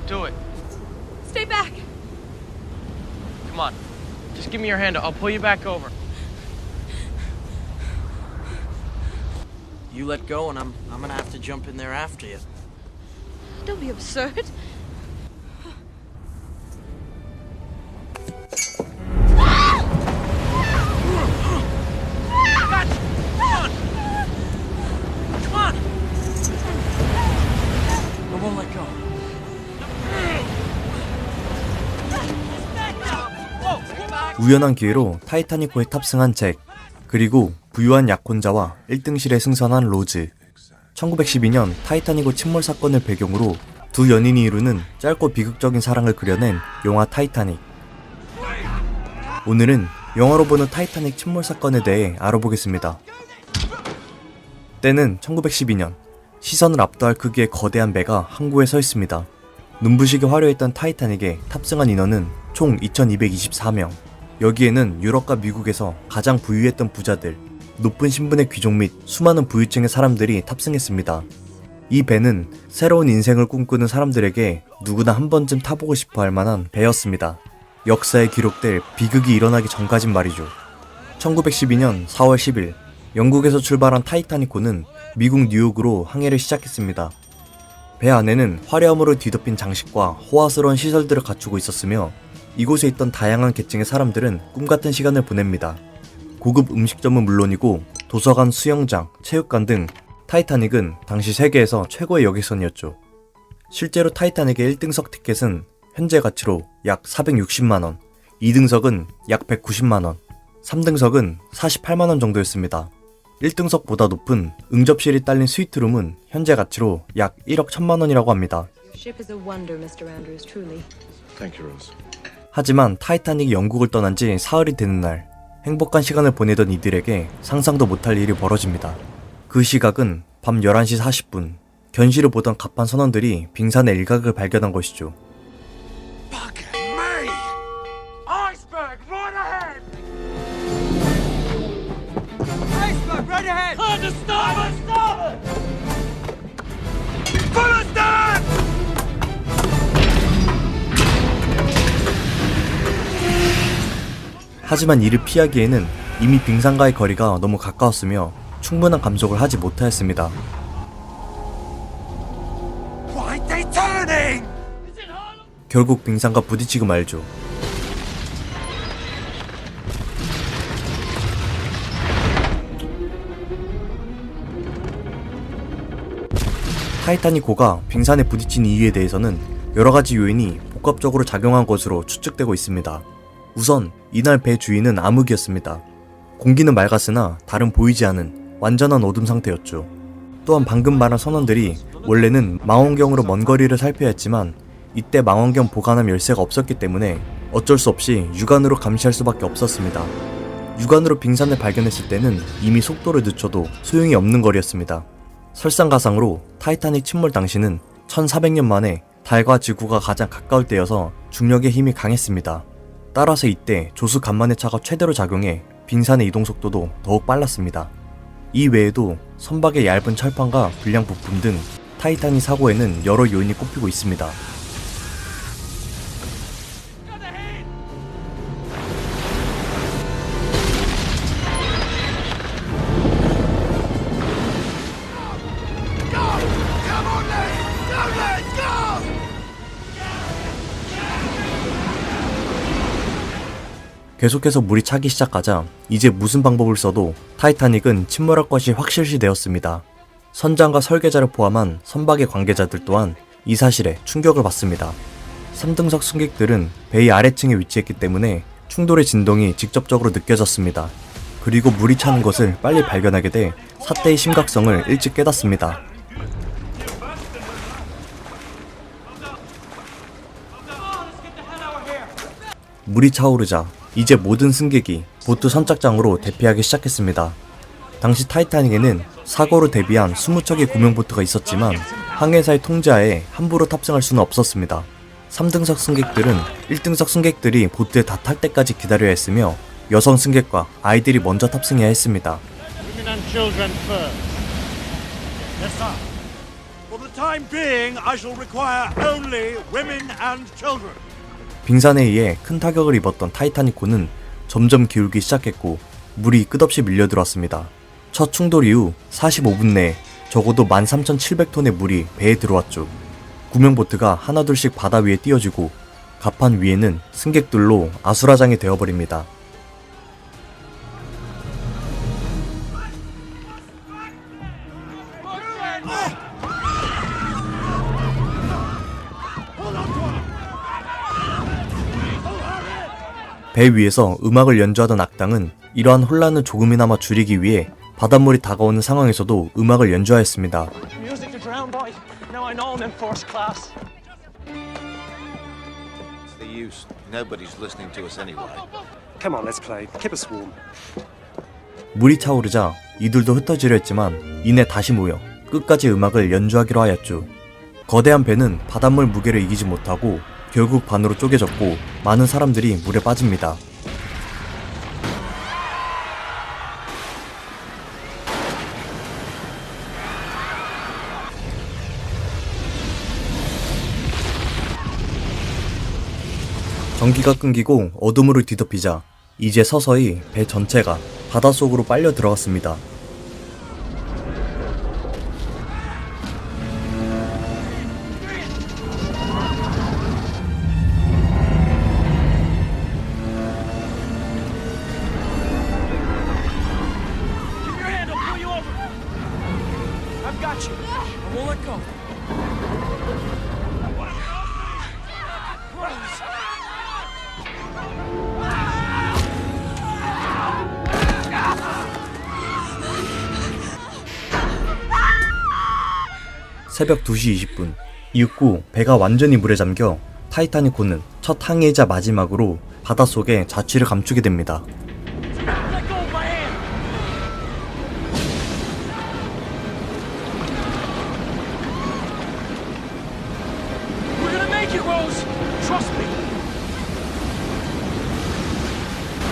Don't do it. Stay back. Come on. Just give me your hand. I'll pull you back over. You let go and I'm gonna have to jump in there after you. Don't be absurd. I won't let go. 우연한 기회로 타이타닉호에 탑승한 잭, 그리고 부유한 약혼자와 1등실에 승선한 로즈. 1912년 타이타닉호 침몰 사건을 배경으로 두 연인이 이루는 짧고 비극적인 사랑을 그려낸 영화 타이타닉. 오늘은 영화로 보는 타이타닉 침몰 사건에 대해 알아보겠습니다. 때는 1912년, 시선을 압도할 크기의 거대한 배가 항구에 서 있습니다. 눈부시게 화려했던 타이타닉에 탑승한 인원은 총 2224명. 여기에는 유럽과 미국에서 가장 부유했던 부자들, 높은 신분의 귀족 및 수많은 부유층의 사람들이 탑승했습니다. 이 배는 새로운 인생을 꿈꾸는 사람들에게 누구나 한 번쯤 타보고 싶어 할 만한 배였습니다. 역사에 기록될 비극이 일어나기 전까진 말이죠. 1912년 4월 10일, 영국에서 출발한 타이타닉호는 미국 뉴욕으로 항해를 시작했습니다. 배 안에는 화려함으로 뒤덮인 장식과 호화스러운 시설들을 갖추고 있었으며 이곳에 있던 다양한 계층의 사람들은 꿈같은 시간을 보냅니다. 고급 음식점은 물론이고 도서관, 수영장, 체육관 등 타이타닉은 당시 세계에서 최고의 여객선이었죠. 실제로 타이타닉의 1등석 티켓은 현재 가치로 약 460만원, 2등석은 약 190만원, 3등석은 48만원 정도였습니다. 1등석보다 높은 응접실이 딸린 스위트룸은 현재 가치로 약 1억 1천만원이라고 합니다. 하지만 타이타닉이 영국을 떠난 지 사흘이 되는 날, 행복한 시간을 보내던 이들에게 상상도 못할 일이 벌어집니다. 그 시각은 밤 11시 40분, 견시를 보던 갑판 선원들이 빙산의 일각을 발견한 것이죠. 하지만 이를 피하기에는 이미 빙산과의 거리가 너무 가까웠으며 충분한 감속을 하지 못하였습니다. 결국 빙산과 부딪히고 말죠. 타이타닉호가 빙산에 부딪힌 이유에 대해서는 여러가지 요인이 복합적으로 작용한 것으로 추측되고 있습니다. 우선 이날 배 주인은 암흑이었습니다. 공기는 맑았으나 달은 보이지 않은 완전한 어둠 상태였죠. 또한 방금 말한 선원들이 원래는 망원경으로 먼 거리를 살펴야 했지만 이때 망원경 보관함 열쇠가 없었기 때문에 어쩔 수 없이 육안으로 감시할 수밖에 없었습니다. 육안으로 빙산을 발견했을 때는 이미 속도를 늦춰도 소용이 없는 거리였습니다. 설상가상으로 타이타닉 침몰 당시는 1400년 만에 달과 지구가 가장 가까울 때여서 중력의 힘이 강했습니다. 따라서 이때 조수 간만의 차가 최대로 작용해 빙산의 이동 속도도 더욱 빨랐습니다. 이 외에도 선박의 얇은 철판과 불량 부품 등 타이타닉 사고에는 여러 요인이 꼽히고 있습니다. 계속해서 물이 차기 시작하자 이제 무슨 방법을 써도 타이타닉은 침몰할 것이 확실시 되었습니다. 선장과 설계자를 포함한 선박의 관계자들 또한 이 사실에 충격을 받습니다. 3등석 승객들은 배의 아래층에 위치했기 때문에 충돌의 진동이 직접적으로 느껴졌습니다. 그리고 물이 차는 것을 빨리 발견하게 돼 사태의 심각성을 일찍 깨닫습니다. 물이 차오르자 이제 모든 승객이 보트 선착장으로 대피하기 시작했습니다. 당시 타이타닉에는 사고로 대비한 20척의 구명보트가 있었지만 항해사의 통제하에 함부로 탑승할 수는 없었습니다. 3등석 승객들은 1등석 승객들이 보트에 다 탈 때까지 기다려야 했으며 여성 승객과 아이들이 먼저 탑승해야 했습니다. time being, I shall require only women and children. 빙산에 의해 큰 타격을 입었던 타이타닉호는 점점 기울기 시작했고 물이 끝없이 밀려들어왔습니다. 첫 충돌 이후 45분 내에 적어도 13,700톤의 물이 배에 들어왔죠. 구명보트가 하나둘씩 바다 위에 띄워지고 갑판 위에는 승객들로 아수라장이 되어버립니다. 배 위에서 음악을 연주하던 악당은 이러한 혼란을 조금이나마 줄이기 위해 바닷물이 다가오는 상황에서도 음악을 연주하였습니다. Music to drown, boy. Now I know I'm in first class. What's the use? Nobody's listening to us anyway. Come on, let's play. Keep us warm. 물이 차오르자 이들도 흩어지려 했지만 이내 다시 모여 끝까지 음악을 연주하기로 하였죠. 거대한 배는 바닷물 무게를 이기지 못하고 결국 반으로 쪼개졌고 많은 사람들이 물에 빠집니다. 전기가 끊기고 어둠으로 뒤덮이자 이제 서서히 배 전체가 바닷속으로 빨려 들어갔습니다. Give me your hand, I'll pull you over. I've got you. I won't let go. 새벽 2시 20분 이윽고 배가 완전히 물에 잠겨 타이타닉호는 첫 항해이자 마지막으로 바닷속에 자취를 감추게 됩니다. Let go of my hand. We're gonna make it, Rose. Trust me.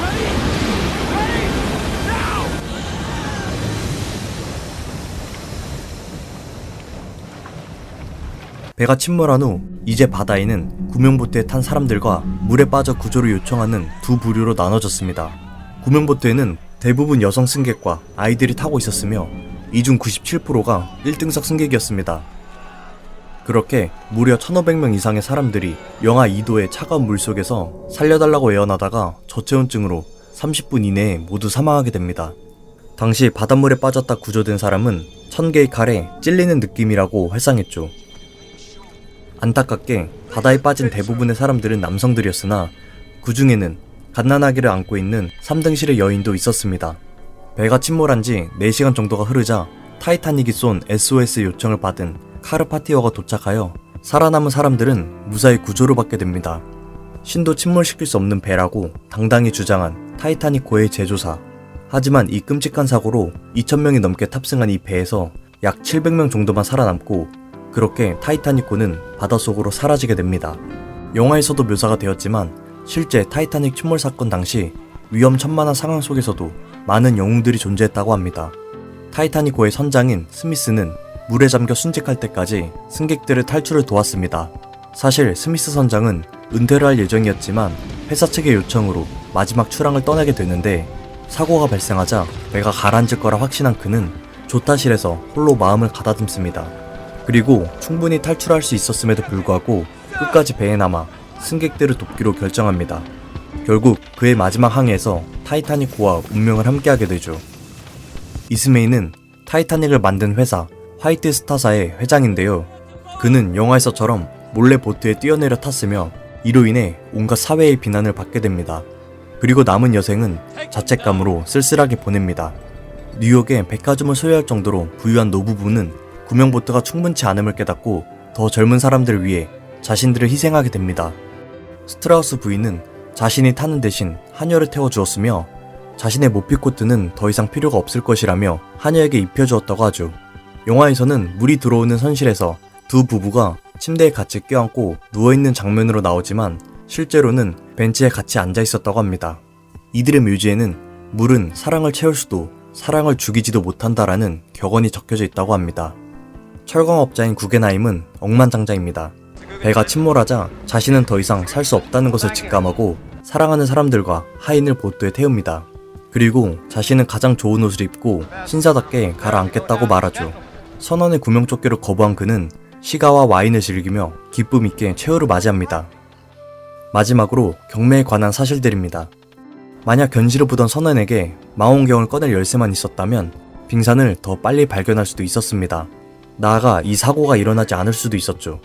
Ready? Ready? Now! 배가 침몰한 후 이제 바다에는 구명보트에 탄 사람들과 물에 빠져 구조를 요청하는 두 부류로 나눠졌습니다. 구명보트에는 대부분 여성 승객과 아이들이 타고 있었으며 이 중 97%가 1등석 승객이었습니다. 그렇게 무려 1,500명 이상의 사람들이 영하 2도의 차가운 물속에서 살려달라고 애원하다가 저체온증으로 30분 이내에 모두 사망하게 됩니다. 당시 바닷물에 빠졌다 구조된 사람은 1000개의 칼에 찔리는 느낌이라고 회상했죠. 안타깝게 바다에 빠진 대부분의 사람들은 남성들이었으나 그 중에는 갓난아기를 안고 있는 3등실의 여인도 있었습니다. 배가 침몰한 지 4시간 정도가 흐르자 타이타닉이 쏜 SOS 요청을 받은 카르파티어가 도착하여 살아남은 사람들은 무사히 구조를 받게 됩니다. 신도 침몰시킬 수 없는 배라고 당당히 주장한 타이타닉호의 제조사. 하지만 이 끔찍한 사고로 2,000명이 넘게 탑승한 이 배에서 약 700명 정도만 살아남고 그렇게 타이타닉호는 바닷속으로 사라지게 됩니다. 영화에서도 묘사가 되었지만 실제 타이타닉 침몰 사건 당시 위험천만한 상황 속에서도 많은 영웅들이 존재했다고 합니다. 타이타닉호의 선장인 스미스는 물에 잠겨 순직할 때까지 승객들의 탈출을 도왔습니다. 사실 스미스 선장은 은퇴를 할 예정이었지만 회사 측의 요청으로 마지막 출항을 떠나게 되는데 사고가 발생하자 배가 가라앉을 거라 확신한 그는 조타실에서 홀로 마음을 가다듬습니다. 그리고 충분히 탈출할 수 있었음에도 불구하고 끝까지 배에 남아 승객들을 돕기로 결정합니다. 결국 그의 마지막 항해에서 타이타닉호와 운명을 함께하게 되죠. 이스메이는 타이타닉을 만든 회사 화이트 스타사의 회장인데요. 그는 영화에서처럼 몰래 보트에 뛰어내려 탔으며 이로 인해 온갖 사회의 비난을 받게 됩니다. 그리고 남은 여생은 자책감으로 쓸쓸하게 보냅니다. 뉴욕에 백화점을 소유할 정도로 부유한 노부부는 구명보트가 충분치 않음을 깨닫고 더 젊은 사람들을 위해 자신들을 희생하게 됩니다. 스트라우스 부인은 자신이 타는 대신 하녀를 태워주었으며 자신의 모피코트는 더 이상 필요가 없을 것이라며 하녀에게 입혀주었다고 하죠. 영화에서는 물이 들어오는 선실에서 두 부부가 침대에 같이 껴안고 누워있는 장면으로 나오지만 실제로는 벤치에 같이 앉아 있었다고 합니다. 이들의 묘지에는 물은 사랑을 채울 수도 사랑을 죽이지도 못한다라는 격언이 적혀져 있다고 합니다. 철광업자인 구겐하임은 억만장자입니다. 배가 침몰하자 자신은 더 이상 살 수 없다는 것을 직감하고 사랑하는 사람들과 하인을 보트에 태웁니다. 그리고 자신은 가장 좋은 옷을 입고 신사답게 가라앉겠다고 말하죠. 선원의 구명조끼를 거부한 그는 시가와 와인을 즐기며 기쁨 있게 최후를 맞이합니다. 마지막으로 경매에 관한 사실들입니다. 만약 견시를 보던 선원에게 망원경을 꺼낼 열쇠만 있었다면 빙산을 더 빨리 발견할 수도 있었습니다. 나아가 이 사고가 일어나지 않을 수도 있었죠.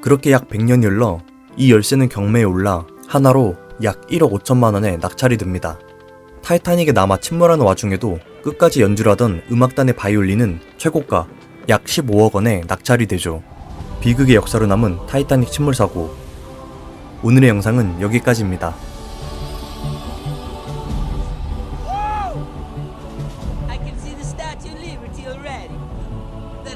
그렇게 약 100년이 흘러 이 열쇠는 경매에 올라 하나로 약 1억 5천만 원에 낙찰이 됩니다. 타이타닉에 남아 침몰하는 와중에도 끝까지 연주를 하던 음악단의 바이올린은 최고가 약 15억 원에 낙찰이 되죠. 비극의 역사로 남은 타이타닉 침몰 사고. 오늘의 영상은 여기까지입니다. I can see the Statue of Liberty already.